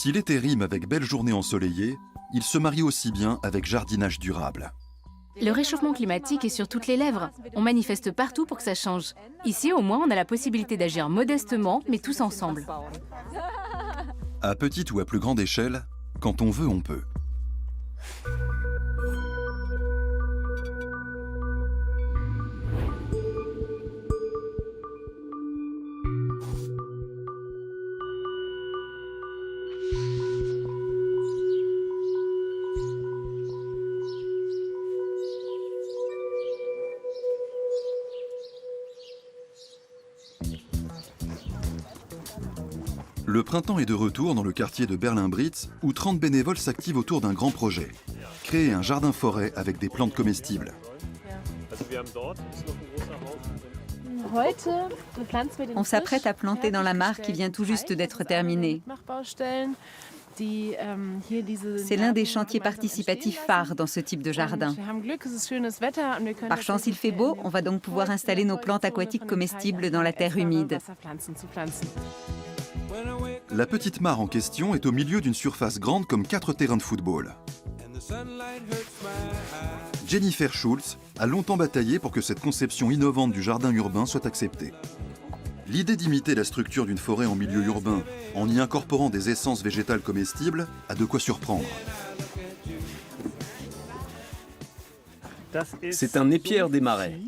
Si l'été rime avec belle journée ensoleillée, il se marie aussi bien avec jardinage durable. Le réchauffement climatique est sur toutes les lèvres. On manifeste partout pour que ça change. Ici, au moins, on a la possibilité d'agir modestement, mais tous ensemble. À petite ou à plus grande échelle, quand on veut, on peut. Le printemps est de retour dans le quartier de Berlin-Britz où 30 bénévoles s'activent autour d'un grand projet. Créer un jardin-forêt avec des plantes comestibles. On s'apprête à planter dans la mare qui vient tout juste d'être terminée. C'est l'un des chantiers participatifs phares dans ce type de jardin. Par chance, il fait beau, on va donc pouvoir installer nos plantes aquatiques comestibles dans la terre humide. La petite mare en question est au milieu d'une surface grande comme 4 terrains de football. Jennifer Schultz a longtemps bataillé pour que cette conception innovante du jardin urbain soit acceptée. L'idée d'imiter la structure d'une forêt en milieu urbain en y incorporant des essences végétales comestibles a de quoi surprendre. C'est un épiaire des marais.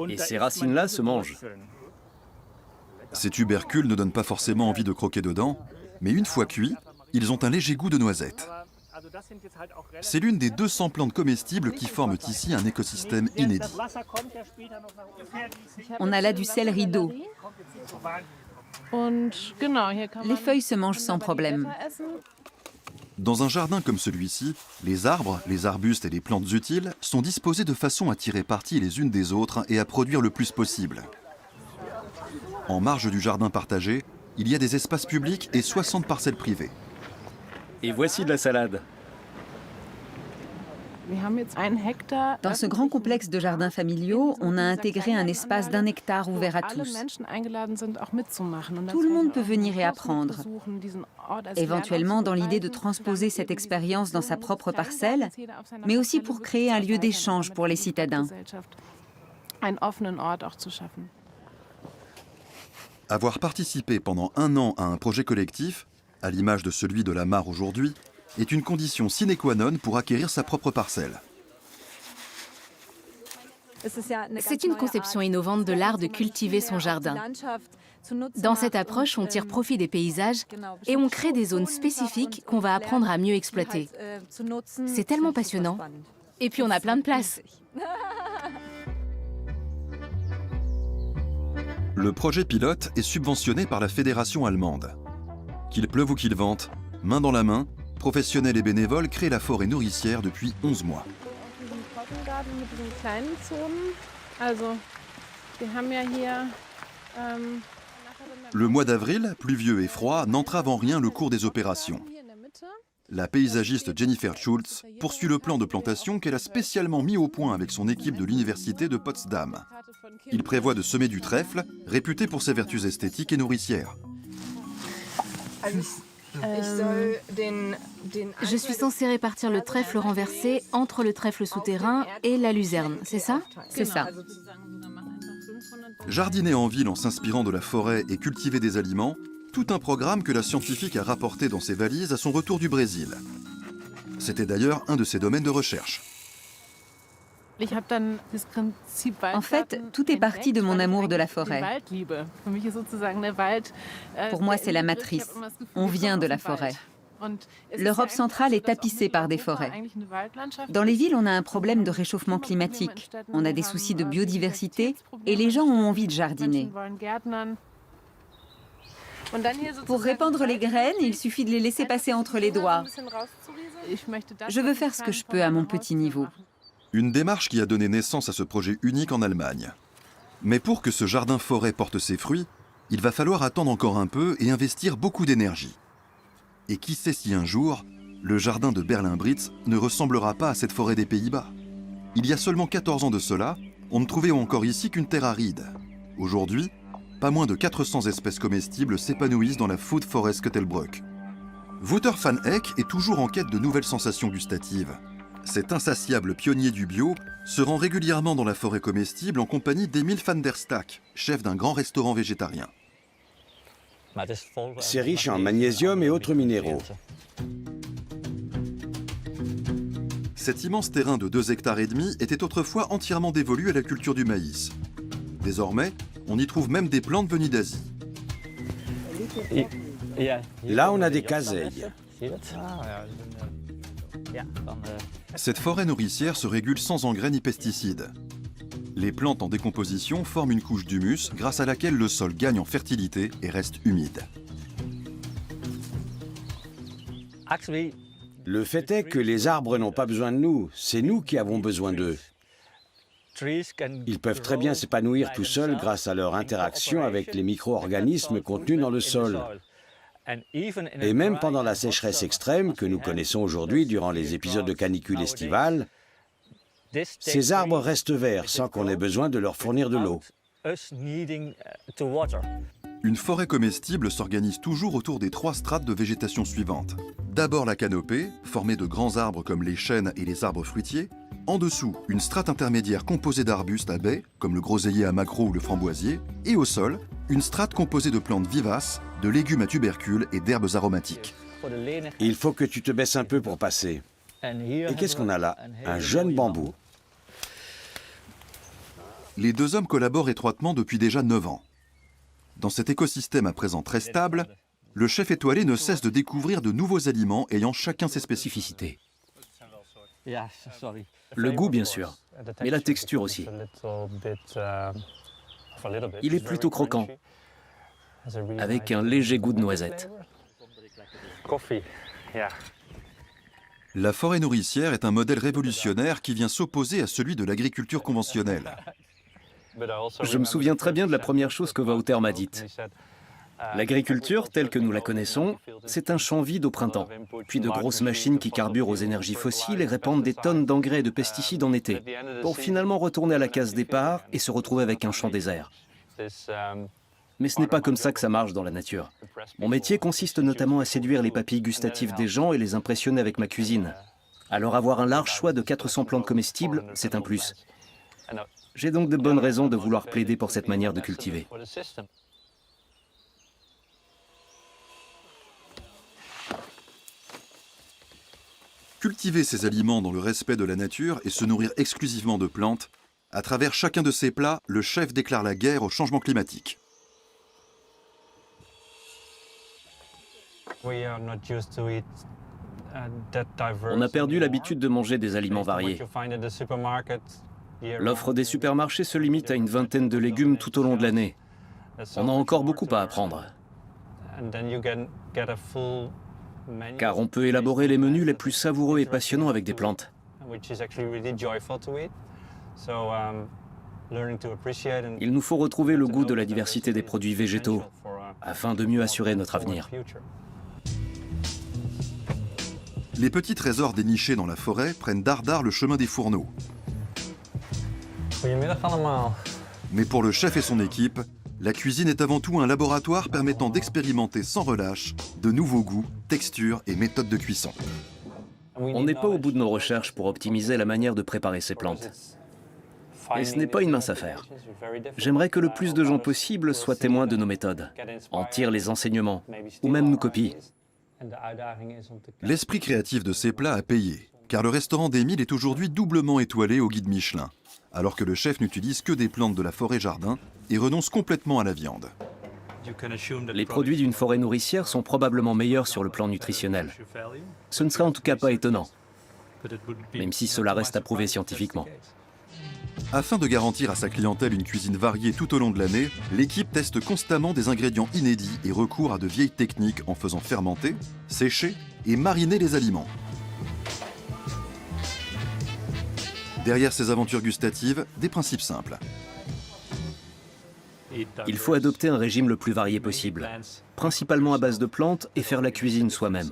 Et ces racines-là se mangent. Ces tubercules ne donnent pas forcément envie de croquer dedans, mais une fois cuits, ils ont un léger goût de noisette. C'est l'une des 200 plantes comestibles qui forment ici un écosystème inédit. On a là du céleri d'eau. Les feuilles se mangent sans problème. Dans un jardin comme celui-ci, les arbres, les arbustes et les plantes utiles sont disposés de façon à tirer parti les unes des autres et à produire le plus possible. En marge du jardin partagé, il y a des espaces publics et 60 parcelles privées. Et voici de la salade. Dans ce grand complexe de jardins familiaux, on a intégré un espace d'1 hectare ouvert à tous. Tout le monde peut venir et apprendre. Éventuellement dans l'idée de transposer cette expérience dans sa propre parcelle, mais aussi pour créer un lieu d'échange pour les citadins. Avoir participé pendant 1 an à un projet collectif, à l'image de celui de la mare aujourd'hui, est une condition sine qua non pour acquérir sa propre parcelle. C'est une conception innovante de l'art de cultiver son jardin. Dans cette approche, on tire profit des paysages et on crée des zones spécifiques qu'on va apprendre à mieux exploiter. C'est tellement passionnant. Et puis on a plein de place. Le projet pilote est subventionné par la fédération allemande. Qu'il pleuve ou qu'il vente, main dans la main, professionnels et bénévoles créent la forêt nourricière depuis 11 mois. Le mois d'avril, pluvieux et froid, n'entrave en rien le cours des opérations. La paysagiste Jennifer Schultz poursuit le plan de plantation qu'elle a spécialement mis au point avec son équipe de l'université de Potsdam. Il prévoit de semer du trèfle, réputé pour ses vertus esthétiques et nourricières. Je suis censée répartir le trèfle renversé entre le trèfle souterrain et la luzerne, c'est ça? C'est ça. Jardiner en ville en s'inspirant de la forêt et cultiver des aliments, tout un programme que la scientifique a rapporté dans ses valises à son retour du Brésil. C'était d'ailleurs un de ses domaines de recherche. En fait, tout est parti de mon amour de la forêt. Pour moi, c'est la matrice. On vient de la forêt. L'Europe centrale est tapissée par des forêts. Dans les villes, on a un problème de réchauffement climatique. On a des soucis de biodiversité et les gens ont envie de jardiner. Pour répandre les graines, il suffit de les laisser passer entre les doigts. Je veux faire ce que je peux à mon petit niveau. Une démarche qui a donné naissance à ce projet unique en Allemagne. Mais pour que ce jardin-forêt porte ses fruits, il va falloir attendre encore un peu et investir beaucoup d'énergie. Et qui sait si un jour, le jardin de Berlin-Britz ne ressemblera pas à cette forêt des Pays-Bas. Il y a seulement 14 ans de cela, on ne trouvait encore ici qu'une terre aride. Aujourd'hui, pas moins de 400 espèces comestibles s'épanouissent dans la Food Forest Kettelbruck. Wouter van Eck est toujours en quête de nouvelles sensations gustatives. Cet insatiable pionnier du bio se rend régulièrement dans la forêt comestible en compagnie d'Emil van der Stack, chef d'un grand restaurant végétarien. C'est riche en magnésium et autres minéraux. Cet immense terrain de 2,5 hectares était autrefois entièrement dévolu à la culture du maïs. Désormais, on y trouve même des plantes venues d'Asie. Là, on a des caseilles. Cette forêt nourricière se régule sans engrais ni pesticides. Les plantes en décomposition forment une couche d'humus grâce à laquelle le sol gagne en fertilité et reste humide. Le fait est que les arbres n'ont pas besoin de nous, c'est nous qui avons besoin d'eux. Ils peuvent très bien s'épanouir tout seuls grâce à leur interaction avec les micro-organismes contenus dans le sol. Et même pendant la sécheresse extrême que nous connaissons aujourd'hui durant les épisodes de canicule estivale, ces arbres restent verts sans qu'on ait besoin de leur fournir de l'eau. Une forêt comestible s'organise toujours autour des 3 strates de végétation suivantes. D'abord la canopée, formée de grands arbres comme les chênes et les arbres fruitiers. En dessous, une strate intermédiaire composée d'arbustes à baies, comme le groseillier à maquereau ou le framboisier. Et au sol, une strate composée de plantes vivaces, de légumes à tubercules et d'herbes aromatiques. Il faut que tu te baisses un peu pour passer. Et qu'est-ce qu'on a là? Un jeune bambou. Les 2 hommes collaborent étroitement depuis déjà 9 ans. Dans cet écosystème à présent très stable, le chef étoilé ne cesse de découvrir de nouveaux aliments ayant chacun ses spécificités. Le goût, bien sûr, mais la texture aussi. Il est plutôt croquant, avec un léger goût de noisette. La forêt nourricière est un modèle révolutionnaire qui vient s'opposer à celui de l'agriculture conventionnelle. Je me souviens très bien de la première chose que Wouter m'a dite. L'agriculture, telle que nous la connaissons, c'est un champ vide au printemps, puis de grosses machines qui carburent aux énergies fossiles et répandent des tonnes d'engrais et de pesticides en été, pour finalement retourner à la case départ et se retrouver avec un champ désert. Mais ce n'est pas comme ça que ça marche dans la nature. Mon métier consiste notamment à séduire les papilles gustatives des gens et les impressionner avec ma cuisine. Alors avoir un large choix de 400 plantes comestibles, c'est un plus. J'ai donc de bonnes raisons de vouloir plaider pour cette manière de cultiver. Cultiver ces aliments dans le respect de la nature et se nourrir exclusivement de plantes, à travers chacun de ses plats, le chef déclare la guerre au changement climatique. On a perdu l'habitude de manger des aliments variés. L'offre des supermarchés se limite à une vingtaine de légumes tout au long de l'année. On a encore beaucoup à apprendre. Car on peut élaborer les menus les plus savoureux et passionnants avec des plantes. Il nous faut retrouver le goût de la diversité des produits végétaux afin de mieux assurer notre avenir. Les petits trésors dénichés dans la forêt prennent dardard le chemin des fourneaux. Mais pour le chef et son équipe, la cuisine est avant tout un laboratoire permettant d'expérimenter sans relâche de nouveaux goûts, textures et méthodes de cuisson. On n'est pas au bout de nos recherches pour optimiser la manière de préparer ces plantes. Et ce n'est pas une mince affaire. J'aimerais que le plus de gens possible soient témoins de nos méthodes, en tirent les enseignements, ou même nous copient. L'esprit créatif de ces plats a payé, car le restaurant d'Emile est aujourd'hui doublement étoilé au guide Michelin, alors que le chef n'utilise que des plantes de la forêt-jardin et renonce complètement à la viande. Les produits d'une forêt nourricière sont probablement meilleurs sur le plan nutritionnel. Ce ne serait en tout cas pas étonnant, même si cela reste à prouver scientifiquement. Afin de garantir à sa clientèle une cuisine variée tout au long de l'année, l'équipe teste constamment des ingrédients inédits et recourt à de vieilles techniques en faisant fermenter, sécher et mariner les aliments. Derrière ces aventures gustatives, des principes simples. Il faut adopter un régime le plus varié possible, principalement à base de plantes et faire la cuisine soi-même.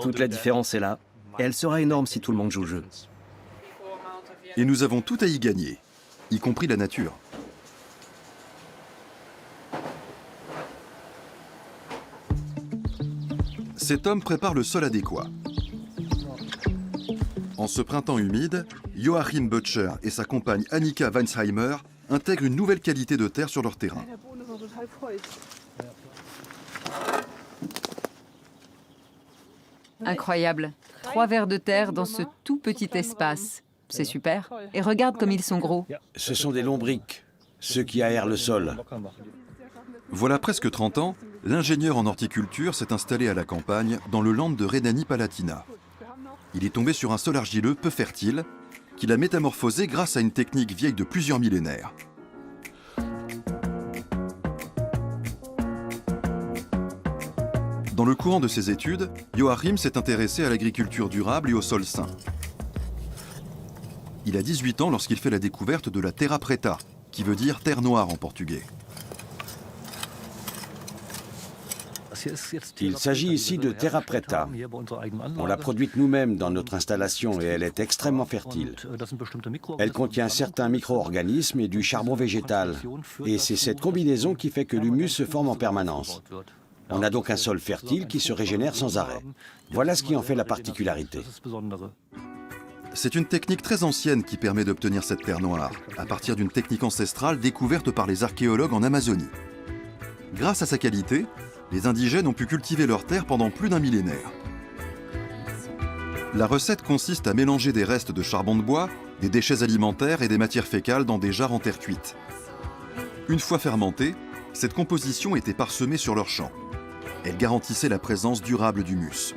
Toute la différence est là, et elle sera énorme si tout le monde joue le jeu. Et nous avons tout à y gagner, y compris la nature. Cet homme prépare le sol adéquat. En ce printemps humide, Joachim Böttcher et sa compagne Annika Weinsheimer intègrent une nouvelle qualité de terre sur leur terrain. Incroyable. 3 vers de terre dans ce tout petit espace. C'est super. Et regarde comme ils sont gros. Ce sont des lombrics, ceux qui aèrent le sol. Voilà presque 30 ans, l'ingénieur en horticulture s'est installé à la campagne dans le land de Rhénanie-Palatinat. Il est tombé sur un sol argileux peu fertile qu'il a métamorphosé grâce à une technique vieille de plusieurs millénaires. Dans le courant de ses études, Joachim s'est intéressé à l'agriculture durable et au sol sain. Il a 18 ans lorsqu'il fait la découverte de la terra preta, qui veut dire terre noire en portugais. Il s'agit ici de terra preta. On l'a produite nous-mêmes dans notre installation et elle est extrêmement fertile. Elle contient certains micro-organismes et du charbon végétal. Et c'est cette combinaison qui fait que l'humus se forme en permanence. On a donc un sol fertile qui se régénère sans arrêt. Voilà ce qui en fait la particularité. C'est une technique très ancienne qui permet d'obtenir cette terre noire, à partir d'une technique ancestrale découverte par les archéologues en Amazonie. Grâce à sa qualité, les indigènes ont pu cultiver leur terre pendant plus d'un millénaire. La recette consiste à mélanger des restes de charbon de bois, des déchets alimentaires et des matières fécales dans des jarres en terre cuite. Une fois fermentée, cette composition était parsemée sur leur champ. Elle garantissait la présence durable d'humus.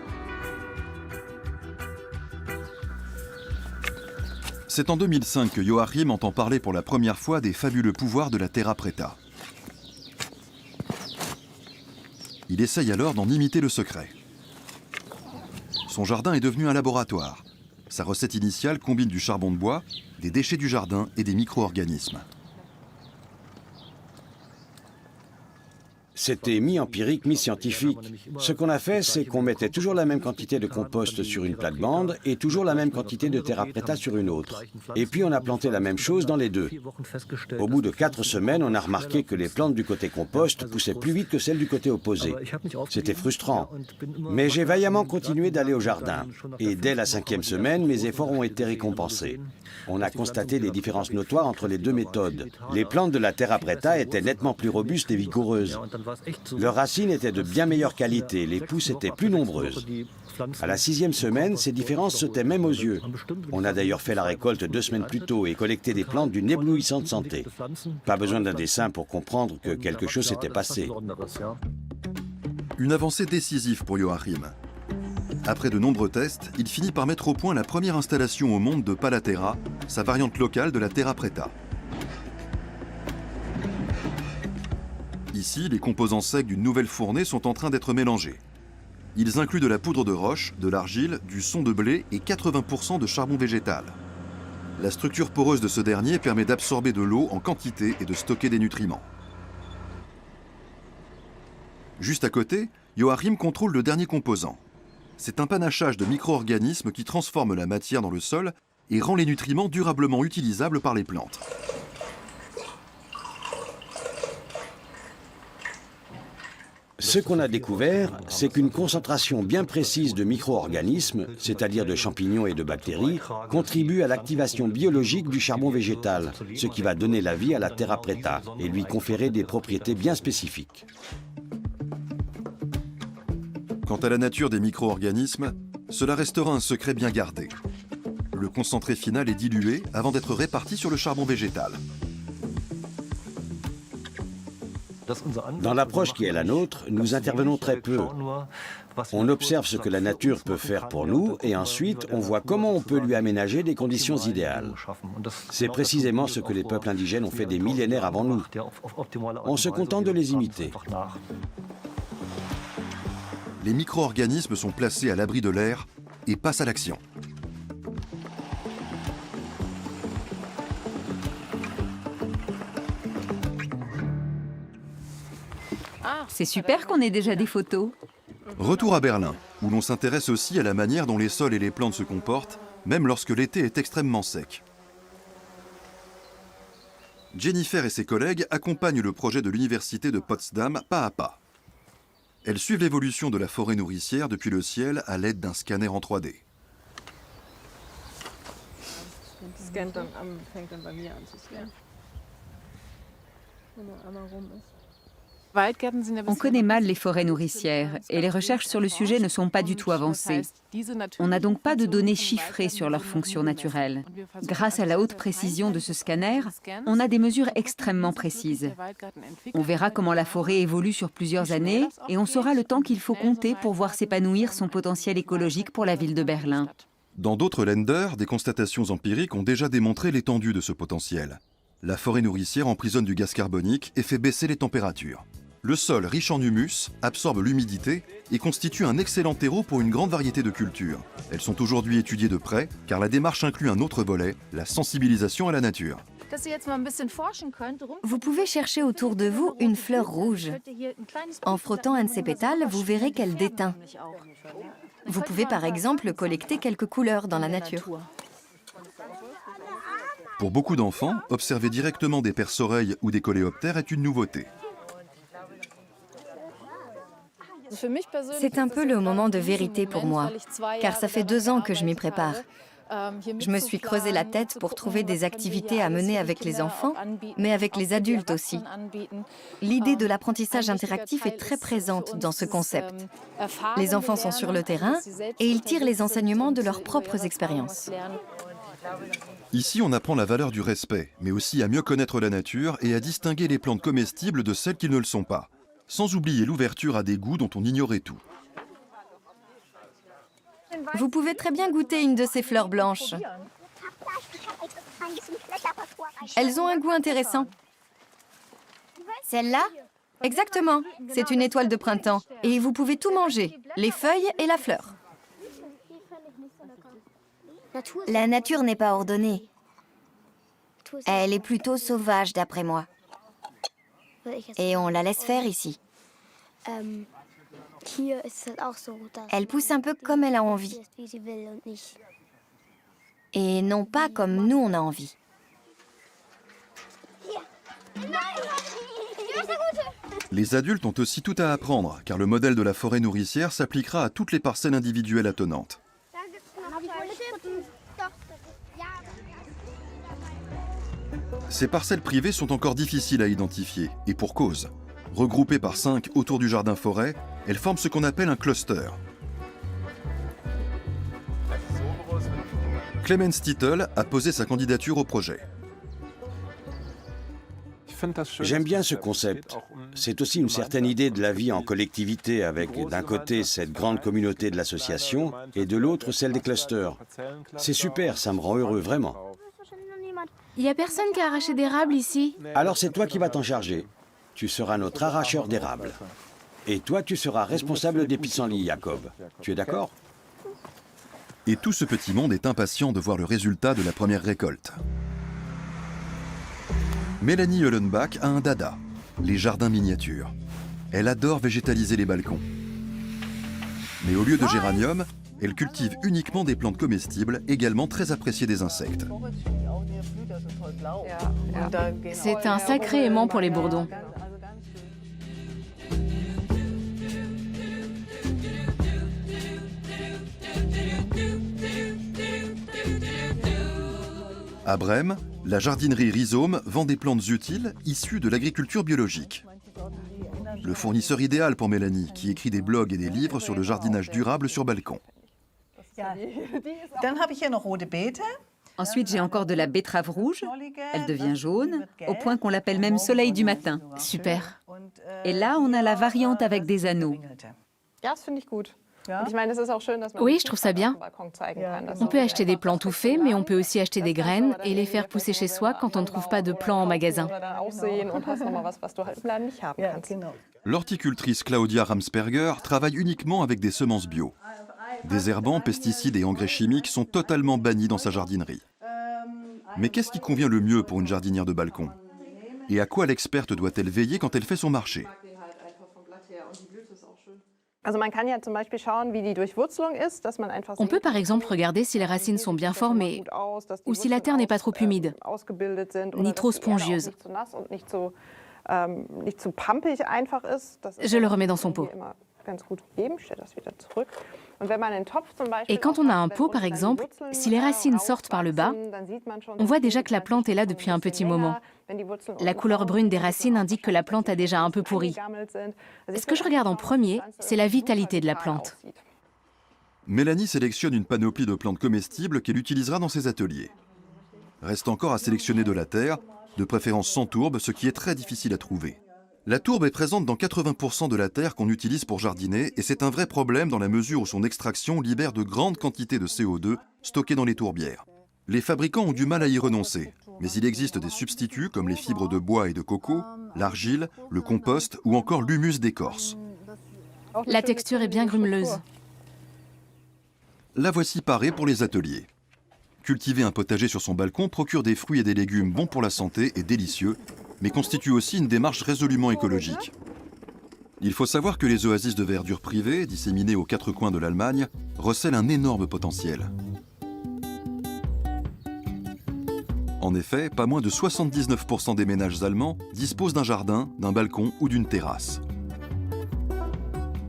C'est en 2005 que Joachim entend parler pour la première fois des fabuleux pouvoirs de la terra preta. Il essaye alors d'en imiter le secret. Son jardin est devenu un laboratoire. Sa recette initiale combine du charbon de bois, des déchets du jardin et des micro-organismes. C'était mi-empirique, mi-scientifique. Ce qu'on a fait, c'est qu'on mettait toujours la même quantité de compost sur une plate-bande et toujours la même quantité de terra preta sur une autre. Et puis on a planté la même chose dans les deux. Au bout de 4 semaines, on a remarqué que les plantes du côté compost poussaient plus vite que celles du côté opposé. C'était frustrant. Mais j'ai vaillamment continué d'aller au jardin. Et dès la 5e semaine, mes efforts ont été récompensés. On a constaté des différences notoires entre les deux méthodes. Les plantes de la terra preta étaient nettement plus robustes et vigoureuses. Leurs racines étaient de bien meilleure qualité, les pousses étaient plus nombreuses. À la 6e semaine, ces différences sautaient même aux yeux. On a d'ailleurs fait la récolte 2 semaines plus tôt et collecté des plantes d'une éblouissante santé. Pas besoin d'un dessin pour comprendre que quelque chose s'était passé. Une avancée décisive pour Joachim. Après de nombreux tests, il finit par mettre au point la première installation au monde de Palaterra, sa variante locale de la terra preta. Ici, les composants secs d'une nouvelle fournée sont en train d'être mélangés. Ils incluent de la poudre de roche, de l'argile, du son de blé et 80% de charbon végétal. La structure poreuse de ce dernier permet d'absorber de l'eau en quantité et de stocker des nutriments. Juste à côté, Joachim contrôle le dernier composant. C'est un panachage de micro-organismes qui transforme la matière dans le sol et rend les nutriments durablement utilisables par les plantes. Ce qu'on a découvert, c'est qu'une concentration bien précise de micro-organismes, c'est-à-dire de champignons et de bactéries, contribue à l'activation biologique du charbon végétal, ce qui va donner la vie à la terra preta et lui conférer des propriétés bien spécifiques. Quant à la nature des micro-organismes, cela restera un secret bien gardé. Le concentré final est dilué avant d'être réparti sur le charbon végétal. Dans l'approche qui est la nôtre, nous intervenons très peu. On observe ce que la nature peut faire pour nous et ensuite on voit comment on peut lui aménager des conditions idéales. C'est précisément ce que les peuples indigènes ont fait des millénaires avant nous. On se contente de les imiter. Les micro-organismes sont placés à l'abri de l'air et passent à l'action. C'est super qu'on ait déjà des photos. Retour à Berlin, où l'on s'intéresse aussi à la manière dont les sols et les plantes se comportent, même lorsque l'été est extrêmement sec. Jennifer et ses collègues accompagnent le projet de l'université de Potsdam pas à pas. Elles suivent l'évolution de la forêt nourricière depuis le ciel à l'aide d'un scanner en 3D. On connaît mal les forêts nourricières et les recherches sur le sujet ne sont pas du tout avancées. On n'a donc pas de données chiffrées sur leur fonction naturelle. Grâce à la haute précision de ce scanner, on a des mesures extrêmement précises. On verra comment la forêt évolue sur plusieurs années et on saura le temps qu'il faut compter pour voir s'épanouir son potentiel écologique pour la ville de Berlin. Dans d'autres lenders, des constatations empiriques ont déjà démontré l'étendue de ce potentiel. La forêt nourricière emprisonne du gaz carbonique et fait baisser les températures. Le sol, riche en humus, absorbe l'humidité et constitue un excellent terreau pour une grande variété de cultures. Elles sont aujourd'hui étudiées de près, car la démarche inclut un autre volet, la sensibilisation à la nature. Vous pouvez chercher autour de vous une fleur rouge. En frottant un de ses pétales, vous verrez qu'elle déteint. Vous pouvez par exemple collecter quelques couleurs dans la nature. Pour beaucoup d'enfants, observer directement des perce-oreilles ou des coléoptères est une nouveauté. C'est un peu le moment de vérité pour moi, car ça fait 2 ans que je m'y prépare. Je me suis creusé la tête pour trouver des activités à mener avec les enfants, mais avec les adultes aussi. L'idée de l'apprentissage interactif est très présente dans ce concept. Les enfants sont sur le terrain et ils tirent les enseignements de leurs propres expériences. Ici, on apprend la valeur du respect, mais aussi à mieux connaître la nature et à distinguer les plantes comestibles de celles qui ne le sont pas, sans oublier l'ouverture à des goûts dont on ignorait tout. Vous pouvez très bien goûter une de ces fleurs blanches. Elles ont un goût intéressant. Celle-là? Exactement. C'est une étoile de printemps. Et vous pouvez tout manger, les feuilles et la fleur. La nature n'est pas ordonnée. Elle est plutôt sauvage, d'après moi. Et on la laisse faire ici. Elle pousse un peu comme elle a envie. Et non pas comme nous on a envie. Les adultes ont aussi tout à apprendre, car le modèle de la forêt nourricière s'appliquera à toutes les parcelles individuelles attenantes. Ces parcelles privées sont encore difficiles à identifier, et pour cause. Regroupées par 5 autour du jardin-forêt, elles forment ce qu'on appelle un cluster. Clemens Tittel a posé sa candidature au projet. J'aime bien ce concept. C'est aussi une certaine idée de la vie en collectivité avec d'un côté cette grande communauté de l'association et de l'autre celle des clusters. C'est super, ça me rend heureux, vraiment. Il n'y a personne qui a arraché d'érable ici. Alors c'est toi qui vas t'en charger. Tu seras notre arracheur d'érable. Et toi, tu seras responsable des pissenlits, Jacob. Tu es d'accord? Et tout ce petit monde est impatient de voir le résultat de la première récolte. Mélanie Hollenbach a un dada, les jardins miniatures. Elle adore végétaliser les balcons. Mais au lieu de géranium, elle cultive uniquement des plantes comestibles, également très appréciées des insectes. C'est un sacré aimant pour les bourdons. À Brême, la jardinerie Rhizome vend des plantes utiles issues de l'agriculture biologique. Le fournisseur idéal pour Mélanie, qui écrit des blogs et des livres sur le jardinage durable sur balcon. Ensuite, j'ai encore de la betterave rouge. Elle devient jaune, au point qu'on l'appelle même soleil du matin. Super. Et là, on a la variante avec des anneaux. Oui, je trouve ça bien. On peut acheter des plants tout faits, mais on peut aussi acheter des graines et les faire pousser chez soi quand on ne trouve pas de plants en magasin. L'horticultrice Claudia Ramsperger travaille uniquement avec des semences bio. Désherbants, pesticides et engrais chimiques sont totalement bannis dans sa jardinerie. Mais qu'est-ce qui convient le mieux pour une jardinière de balcon? Et à quoi l'experte doit-elle veiller quand elle fait son marché? On peut par exemple regarder si les racines sont bien formées ou si la terre n'est pas trop humide, ni trop spongieuse. Je le remets dans son pot. Et quand on a un pot, par exemple, si les racines sortent par le bas, on voit déjà que la plante est là depuis un petit moment. La couleur brune des racines indique que la plante a déjà un peu pourri. Ce que je regarde en premier, c'est la vitalité de la plante. Mélanie sélectionne une panoplie de plantes comestibles qu'elle utilisera dans ses ateliers. Reste encore à sélectionner de la terre, de préférence sans tourbe, ce qui est très difficile à trouver. La tourbe est présente dans 80% de la terre qu'on utilise pour jardiner et c'est un vrai problème dans la mesure où son extraction libère de grandes quantités de CO2 stockées dans les tourbières. Les fabricants ont du mal à y renoncer, mais il existe des substituts comme les fibres de bois et de coco, l'argile, le compost ou encore l'humus d'écorce. La texture est bien grumeleuse. La voici parée pour les ateliers. Cultiver un potager sur son balcon procure des fruits et des légumes bons pour la santé et délicieux, mais constitue aussi une démarche résolument écologique. Il faut savoir que les oasis de verdure privées, disséminées aux quatre coins de l'Allemagne, recèlent un énorme potentiel. En effet, pas moins de 79% des ménages allemands disposent d'un jardin, d'un balcon ou d'une terrasse.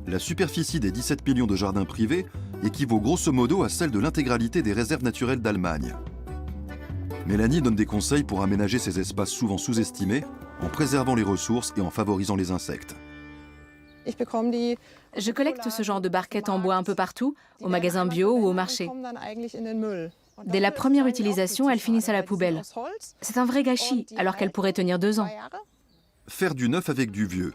La superficie des 17 millions de jardins privés équivaut grosso modo à celle de l'intégralité des réserves naturelles d'Allemagne. Mélanie donne des conseils pour aménager ces espaces souvent sous-estimés, en préservant les ressources et en favorisant les insectes. Je collecte ce genre de barquettes en bois un peu partout, au magasin bio ou au marché. Dès la première utilisation, elles finissent à la poubelle. C'est un vrai gâchis, alors qu'elles pourraient tenir 2 ans. Faire du neuf avec du vieux.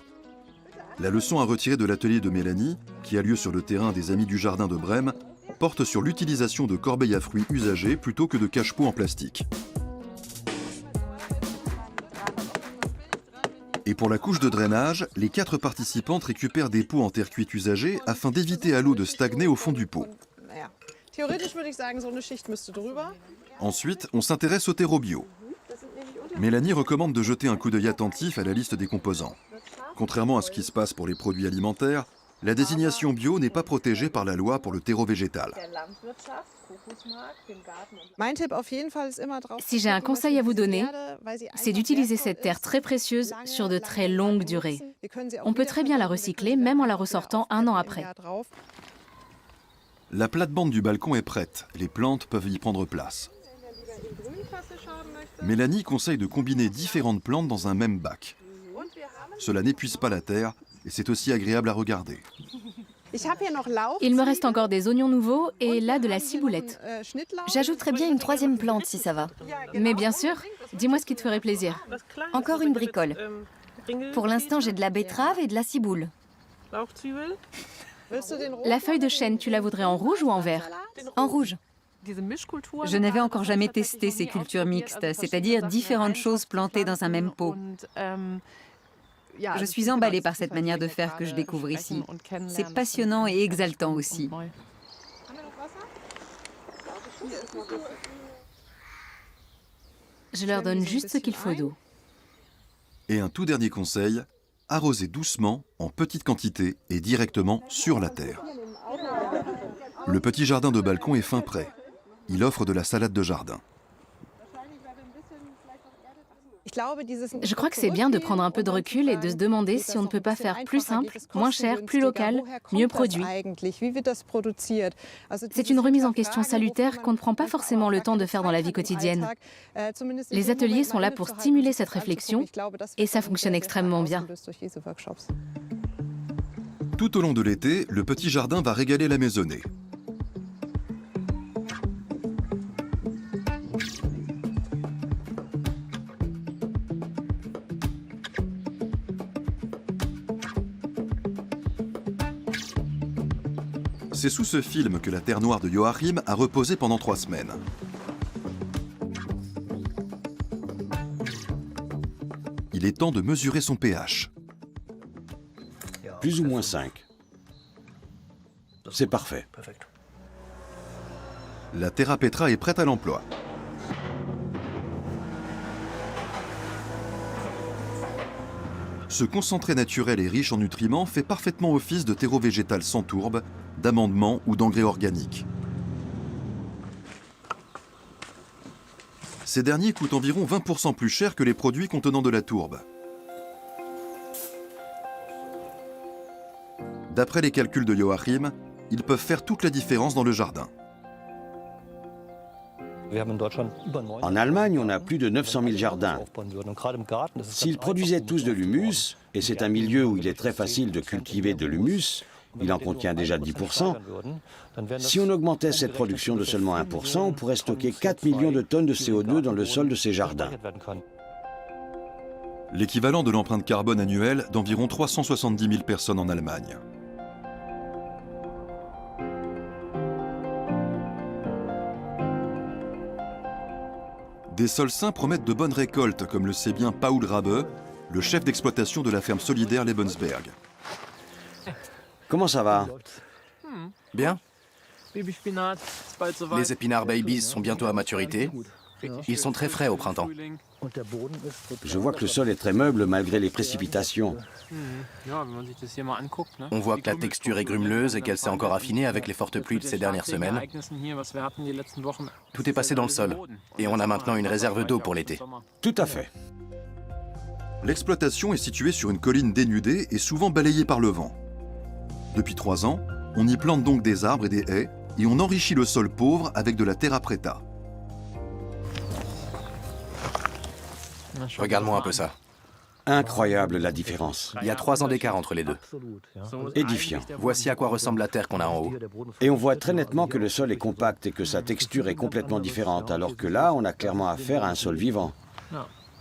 La leçon à retirer de l'atelier de Mélanie, qui a lieu sur le terrain des Amis du Jardin de Brême, porte sur l'utilisation de corbeilles à fruits usagées plutôt que de cache-pots en plastique. Et pour la couche de drainage, les 4 participantes récupèrent des pots en terre cuite usagés afin d'éviter à l'eau de stagner au fond du pot. Ensuite, on s'intéresse au terreau bio. Mélanie recommande de jeter un coup d'œil attentif à la liste des composants. Contrairement à ce qui se passe pour les produits alimentaires, la désignation bio n'est pas protégée par la loi pour le terreau végétal. Si j'ai un conseil à vous donner, c'est d'utiliser cette terre très précieuse sur de très longues durées. On peut très bien la recycler, même en la ressortant 1 an après. La plate-bande du balcon est prête, les plantes peuvent y prendre place. Mélanie conseille de combiner différentes plantes dans un même bac. Cela n'épuise pas la terre et c'est aussi agréable à regarder. Il me reste encore des oignons nouveaux et là de la ciboulette. J'ajouterais bien une 3e plante si ça va. Mais bien sûr, dis-moi ce qui te ferait plaisir. Encore une bricole. Pour l'instant, j'ai de la betterave et de la ciboule. La feuille de chêne, tu la voudrais en rouge ou en vert? En rouge. Je n'avais encore jamais testé ces cultures mixtes, c'est-à-dire différentes choses plantées dans un même pot. Je suis emballée par cette manière de faire que je découvre ici. C'est passionnant et exaltant aussi. Je leur donne juste ce qu'il faut d'eau. Et un tout dernier conseil, arroser doucement, en petite quantité et directement sur la terre. Le petit jardin de balcon est fin prêt. Il offre de la salade de jardin. Je crois que c'est bien de prendre un peu de recul et de se demander si on ne peut pas faire plus simple, moins cher, plus local, mieux produit. C'est une remise en question salutaire qu'on ne prend pas forcément le temps de faire dans la vie quotidienne. Les ateliers sont là pour stimuler cette réflexion et ça fonctionne extrêmement bien. Tout au long de l'été, le petit jardin va régaler la maisonnée. C'est sous ce film que la terre noire de Joachim a reposé pendant 3 semaines. Il est temps de mesurer son pH. Plus ou moins 5. C'est parfait. La Terra Petra est prête à l'emploi. Ce concentré naturel et riche en nutriments fait parfaitement office de terreau végétal sans tourbe, d'amendement ou d'engrais organique. Ces derniers coûtent environ 20% plus cher que les produits contenant de la tourbe. D'après les calculs de Joachim, ils peuvent faire toute la différence dans le jardin. En Allemagne, on a plus de 900 000 jardins. S'ils produisaient tous de l'humus, et c'est un milieu où il est très facile de cultiver de l'humus, il en contient déjà 10%, si on augmentait cette production de seulement 1%, on pourrait stocker 4 millions de tonnes de CO2 dans le sol de ces jardins. L'équivalent de l'empreinte carbone annuelle d'environ 370 000 personnes en Allemagne. Des sols sains promettent de bonnes récoltes, comme le sait bien Paul Rabe, le chef d'exploitation de la ferme solidaire Lebensberg. Comment ça va? Bien. Les épinards babies sont bientôt à maturité. Ils sont très frais au printemps. Je vois que le sol est très meuble malgré les précipitations. On voit que la texture est grumeleuse et qu'elle s'est encore affinée avec les fortes pluies de ces dernières semaines. Tout est passé dans le sol et on a maintenant une réserve d'eau pour l'été. Tout à fait. L'exploitation est située sur une colline dénudée et souvent balayée par le vent. Depuis 3 ans, on y plante donc des arbres et des haies et on enrichit le sol pauvre avec de la terra preta. Regarde-moi un peu ça. Incroyable la différence. Il y a 3 ans d'écart entre les deux. Édifiant. Voici à quoi ressemble la terre qu'on a en haut. Et on voit très nettement que le sol est compact et que sa texture est complètement différente, alors que là, on a clairement affaire à un sol vivant.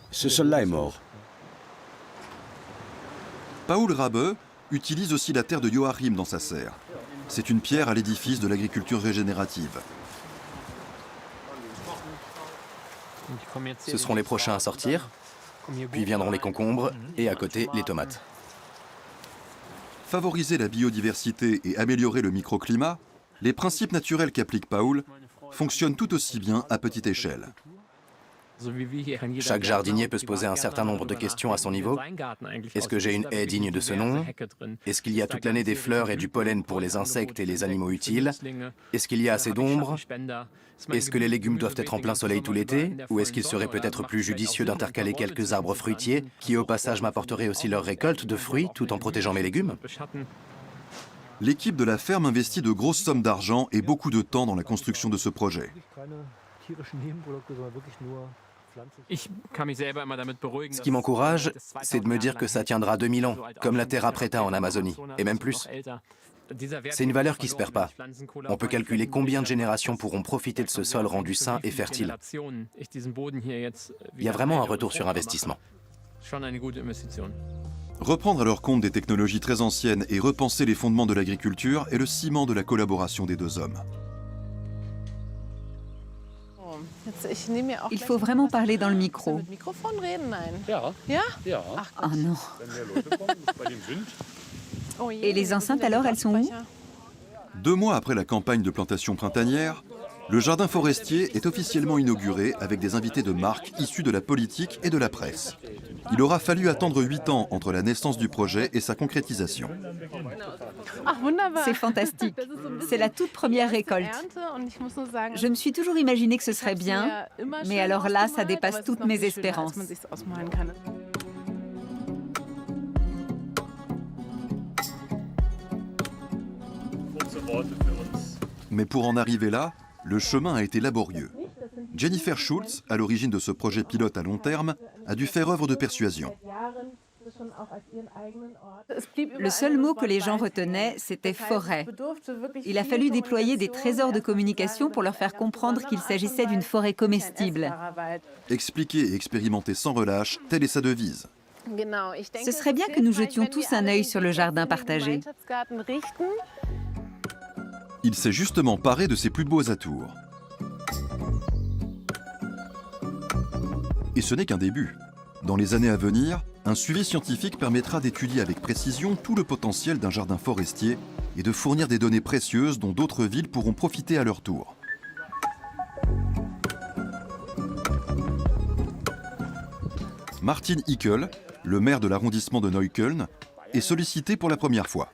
Ce sol-là est mort. Paul Rabe utilise aussi la terre de Joachim dans sa serre. C'est une pierre à l'édifice de l'agriculture régénérative. Ce seront les prochains à sortir, puis viendront les concombres et à côté les tomates. Favoriser la biodiversité et améliorer le microclimat, les principes naturels qu'applique Paul fonctionnent tout aussi bien à petite échelle. Chaque jardinier peut se poser un certain nombre de questions à son niveau. Est-ce que j'ai une haie digne de ce nom? Est-ce qu'il y a toute l'année des fleurs et du pollen pour les insectes et les animaux utiles? Est-ce qu'il y a assez d'ombre? Est-ce que les légumes doivent être en plein soleil tout l'été? Ou est-ce qu'il serait peut-être plus judicieux d'intercaler quelques arbres fruitiers qui au passage m'apporteraient aussi leur récolte de fruits tout en protégeant mes légumes? L'équipe de la ferme investit de grosses sommes d'argent et beaucoup de temps dans la construction de ce projet. Ce qui m'encourage, c'est de me dire que ça tiendra 2000 ans, comme la terra preta en Amazonie, et même plus. C'est une valeur qui ne se perd pas. On peut calculer combien de générations pourront profiter de ce sol rendu sain et fertile. Il y a vraiment un retour sur investissement. Reprendre à leur compte des technologies très anciennes et repenser les fondements de l'agriculture est le ciment de la collaboration des deux hommes. Il faut vraiment parler dans le micro. Oh non. Et les enceintes alors, elles sont où? 2 mois après la campagne de plantation printanière, le jardin forestier est officiellement inauguré avec des invités de marque issus de la politique et de la presse. Il aura fallu attendre 8 ans entre la naissance du projet et sa concrétisation. C'est fantastique. C'est la toute première récolte. Je me suis toujours imaginé que ce serait bien, mais alors là, ça dépasse toutes mes espérances. Mais pour en arriver là, le chemin a été laborieux. Jennifer Schultz, à l'origine de ce projet pilote à long terme, a dû faire œuvre de persuasion. Le seul mot que les gens retenaient, c'était forêt. Il a fallu déployer des trésors de communication pour leur faire comprendre qu'il s'agissait d'une forêt comestible. Expliquer et expérimenter sans relâche, telle est sa devise. Ce serait bien que nous jetions tous un œil sur le jardin partagé. Il s'est justement paré de ses plus beaux atours. Et ce n'est qu'un début. Dans les années à venir, un suivi scientifique permettra d'étudier avec précision tout le potentiel d'un jardin forestier et de fournir des données précieuses dont d'autres villes pourront profiter à leur tour. Martin Hickel, le maire de l'arrondissement de Neukölln, est sollicité pour la première fois.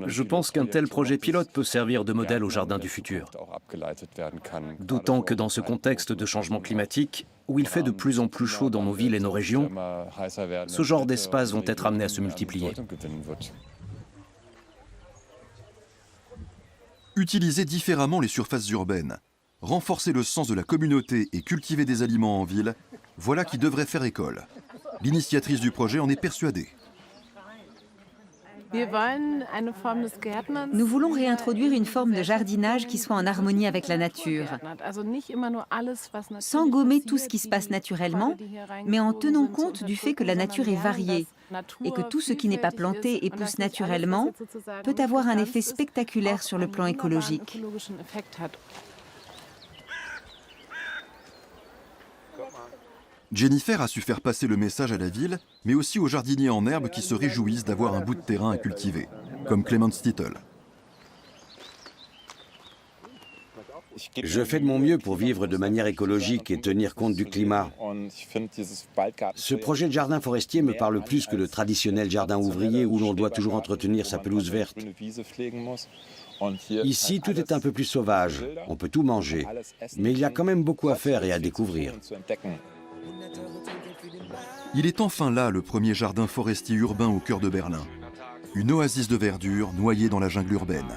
Je pense qu'un tel projet pilote peut servir de modèle au jardin du futur. D'autant que dans ce contexte de changement climatique, où il fait de plus en plus chaud dans nos villes et nos régions, ce genre d'espaces vont être amenés à se multiplier. Utiliser différemment les surfaces urbaines, renforcer le sens de la communauté et cultiver des aliments en ville, voilà qui devrait faire école. L'initiatrice du projet en est persuadée. Nous voulons réintroduire une forme de jardinage qui soit en harmonie avec la nature, sans gommer tout ce qui se passe naturellement, mais en tenant compte du fait que la nature est variée et que tout ce qui n'est pas planté et pousse naturellement peut avoir un effet spectaculaire sur le plan écologique. Jennifer a su faire passer le message à la ville, mais aussi aux jardiniers en herbe qui se réjouissent d'avoir un bout de terrain à cultiver, comme Clement Stittle. Je fais de mon mieux pour vivre de manière écologique et tenir compte du climat. Ce projet de jardin forestier me parle plus que le traditionnel jardin ouvrier où l'on doit toujours entretenir sa pelouse verte. Ici, tout est un peu plus sauvage, on peut tout manger, mais il y a quand même beaucoup à faire et à découvrir. Il est enfin là le premier jardin forestier urbain au cœur de Berlin. Une oasis de verdure noyée dans la jungle urbaine.